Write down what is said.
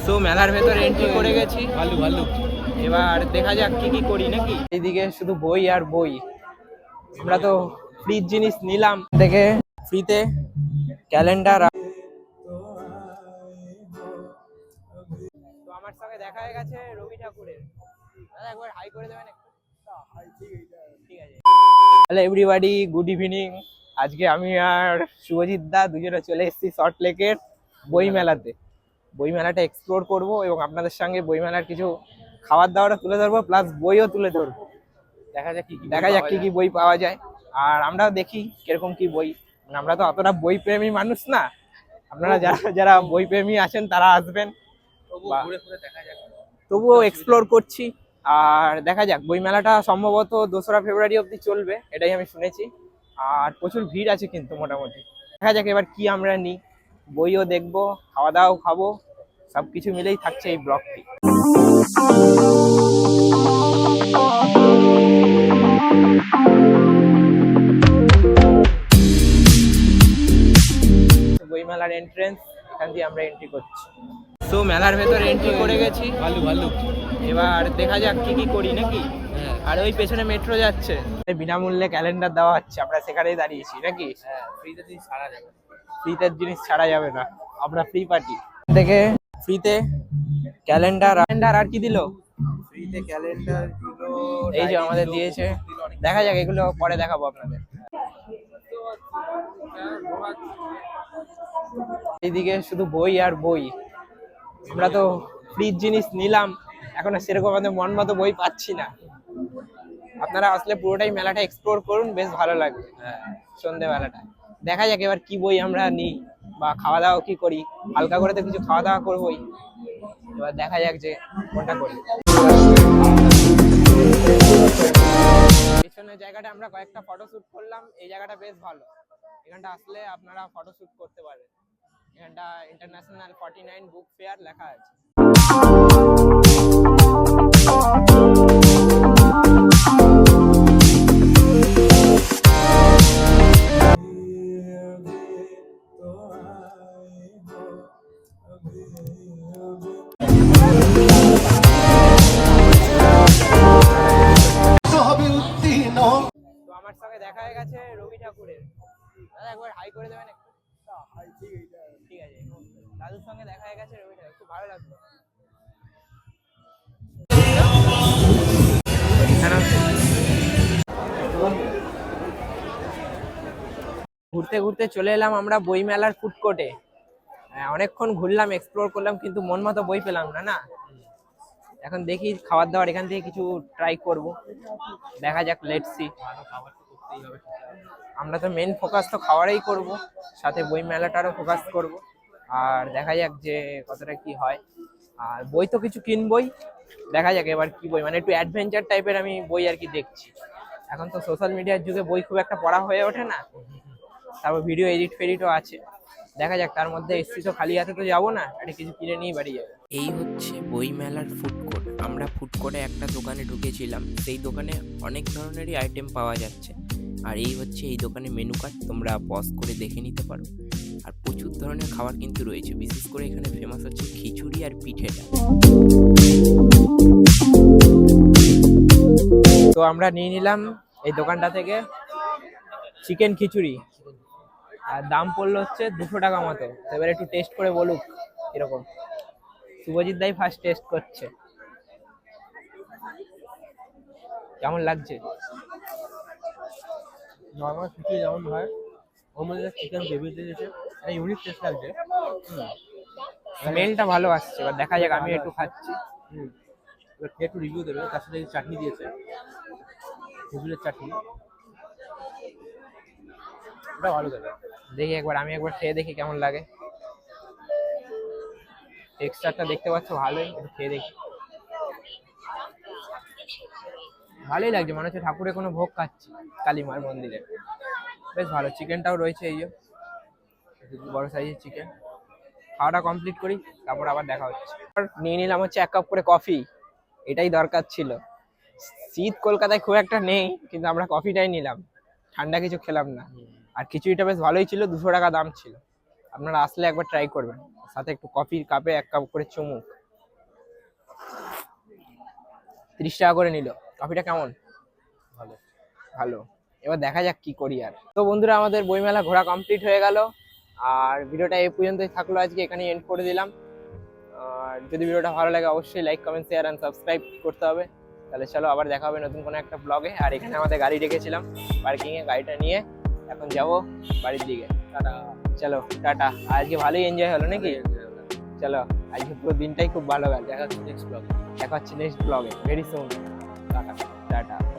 So মেলার ভেতরে entry করে গেছি। ভালো ভালো। এবার দেখা যাক কি কি করি নাকি। এইদিকে শুধু বই আর বই। আমরা তো ফ্রির জিনিস নিলাম থেকে, ফ্রিতে ক্যালেন্ডার। তো আমার সঙ্গে দেখা হয়ে গেছে রবি ঠাকুরের। দাদা একবার হাই করে দেবেন একটু। ঠিক আছে। Hello everybody, good evening. আজকে আমি আর শুভজিৎ দা দুজনে চলে এসেছি সল্ট লেকের বই মেলাতে। বই মেলাটা এক্সপ্লোর করব এবং আপনাদের সঙ্গে বই মেলার কিছু খাবার দাবারও তুলে ধরবো, প্লাস বইও তুলে ধরবো। দেখা যাক কি কি বই পাওয়া যায়। আর আমরাও দেখি কিরকম কি বই। মানে আমরা তো অতটা বই প্রেমী মানুষ না। আপনারা যারা যারা বই প্রেমী আছেন তারা আসবেন। তবুও এক্সপ্লোর করছি। আর দেখা যাক, বই মেলাটা সম্ভবত 2রা ফেব্রুয়ারি অবধি চলবে, এটাই আমি শুনেছি। আর প্রচুর ভিড় আছে কিন্তু মোটামুটি। দেখা যাক এবার কি আমরা নিই। বইও দেখবো, খাওয়া দাওয়াও খাবো, সবকিছু মিলেই থাকছে এই ব্লগটি। বই মেলার এন্ট্রেন্স, এখান দিয়ে আমরা এন্ট্রি করছি। তো মেলার ভেতরে এন্ট্রি করে গেছি। ভালো ভালো। এবার দেখা যাক কি কি করি নাকি। আর ওই পেছনে মেট্রো যাচ্ছে, বিনামূল্যে ক্যালেন্ডার দেওয়া হচ্ছে, আমরা সেখানেই দাঁড়িয়েছি নাকি। ফ্রিতে জিনিস ছাড়া যাবে, ফ্রিতে জিনিস ছাড়া যাবে না, আমরা ফ্রি পার্টি থেকে। ফ্রিতে ক্যালেন্ডার আর কি দিল, ফ্রিতে ক্যালেন্ডার দিল, এই যে আমাদের দিয়েছে। দেখা যাক, এগুলো পরে দেখাবো আপনাদের। এইদিকে শুধু বই আর বই। আমরা তো ফ্রির জিনিস নিলাম, এখনো সেরকম আমাদের মন মতো বই পাচ্ছি না। আপনারা আসলে পুরোটাই মেলাটা এক্সপ্লোর করুন, বেশ ভালো লাগবে। সন্ধ্যেবেলাটা দেখা যাক এবার কি বই আমরা নিই বা খাওয়া দাওয়া কি করি। হালকা করে তো কিছু খাওয়া দাওয়া করবোই। এবার দেখা যাক যে কোনটা করি। পিছনের জায়গাটা আমরা কয়েকটা ফটোশুট করলাম। এই জায়গাটা বেশ ভালো, এখানটা আসলে আপনারা ফটোশুট করতে পারবেন। এখানটা ইন্টারন্যাশনাল 49 বুক ফেয়ার লেখা আছে। তো আমার সঙ্গে দেখা হয়ে গেছে রবি ঠাকুরের। দাদা একবার হাই করে দেবেন একটু। ঠিক আছে, দাদুর সঙ্গে দেখা হয়ে গেছে রবি ঠাকুর, খুব ভালো লাগলো। ঘুরতে ঘুরতে চলে এলাম আমরা বই মেলার ফুড কোর্টে। অনেকক্ষণ ঘুরলাম, এক্সপ্লোর করলাম, কিন্তু মন মতো বই পেলাম না। না, এখন দেখি খাবার দাবার এখান থেকে কিছু ট্রাই করব। দেখা যাক, লেটস সি। আমরা তো মেন ফোকাস তো খাওয়ারেই করব, সাথে বই মেলাটারও ফোকাস করব। আর দেখা যাক যে কতটা কি হয়। আর বই তো কিছু কিনবই। দেখা যাক এবার কি বই, মানে একটু অ্যাডভেঞ্চার টাইপের আমি বই আর কি দেখছি। এখন তো সোশ্যাল মিডিয়ার যুগে বই খুব একটা পড়া হয়ে ওঠে না। তারপর ভিডিও এডিট ফেডিটও আছে। দেখা যাক, তার মধ্যে এসছি তো খালি হাতে তো যাবো না, একটা কিছু কিনে নিয়ে বাড়ি যাবো। এই হচ্ছে বই মেলার ফুড কোর্ট। আমরা ফুড কোর্টে একটা দোকানে ঢুকেছিলাম, সেই দোকানে অনেক ধরনেরই আইটেম পাওয়া যাচ্ছে। আর এই হচ্ছে এই দোকানে মেনু কার্ড, তোমরা পজ করে দেখে নিতে পারো। আর প্রচুর ধরনের খাবার কিন্তু রয়েছে, বিশেষ করে এখানে ফেমাস হচ্ছে খিচুড়ি আর পিঠেটা। তো আমরা নিয়ে নিলাম এই দোকানটা থেকে চিকেন খিচুড়ি। আর দাম পড়লো হচ্ছে 200 টাকা মতো। এবার একটু টেস্ট করে বলুক কিরকম। শুভজিৎ দাই ফার্স্ট টেস্ট করছে, কেমন লাগছে। নর্মাল খিচুড়ি যেমন হয় ওর মধ্যে চিকেন গ্রেভি দিয়েছে, একটা ইউনিক টেস্ট লাগছে। স্মেলটা ভালো আসছে। এবার দেখা যাক, আমি একটু খাচ্ছি। এবার খেয়ে একটু রিভিউ দেবে। তার সাথে চাটনি দিয়েছে, খেজুরের চাটনি, ওটা ভালো দেবে। দেখি একবার, আমি একবার খেয়ে দেখি কেমন লাগে। টেক্সচারটা দেখতে পাচ্ছ ভালোই, একটু খেয়ে দেখি। ভালোই লাগছে, মনে হচ্ছে ঠাকুরের কোনো ভোগ খাচ্ছি কালীমার মন্দিরে। বেশ ভালো, চিকেনটাও রয়েছে, এই যে বড় সাইজের চিকেন। খাওয়াটা কমপ্লিট করি, তারপর আবার দেখা হচ্ছে। নিয়ে নিলাম হচ্ছে 1 কাপ করে কফি, এটাই দরকার ছিল। শীত কলকাতায় খুব একটা নেই, কিন্তু আমরা কফিটাই নিলাম, ঠান্ডা কিছু খেলাম না। আর খিচুড়িটা বেশ ভালোই ছিল, 200 টাকা দাম ছিল। আপনারা আসলে একবার ট্রাই করবেন, সাথে একটু কফির কাপে 1 কাপ করে চুমুক, 30 টাকা করে নিল। কফিটা কেমন? ভালো। ভালো। এবার দেখা যাক কি করি আর। তো বন্ধুরা, আমাদের বইমেলা ঘোরা কমপ্লিট হয়ে গেল, আর ভিডিওটা এই পর্যন্তই থাকলো, আজকে এখানে এন্ড করে দিলাম। আর যদি ভিডিওটা ভালো লাগে অবশ্যই like, comment, share and subscribe করতে হবে। তাহলে চলো আবার দেখা হবে নতুন কোনো একটা ব্লগে। আর এখানে আমাদের গাড়ি রেখেছিলাম পার্কিং এ, গাড়িটা নিয়ে এখন যাব বাড়ির দিকে। টাটা। চলো টাটা। আজকে ভালোই এনজয় হলো নাকি? চলো, আজকে পুরো দিনটাই খুব ভালো গেল। দেখা হচ্ছে নেক্সট ব্লগে। দেখা হচ্ছে নেক্সট ব্লগে ভেরি সুন। Tata tata.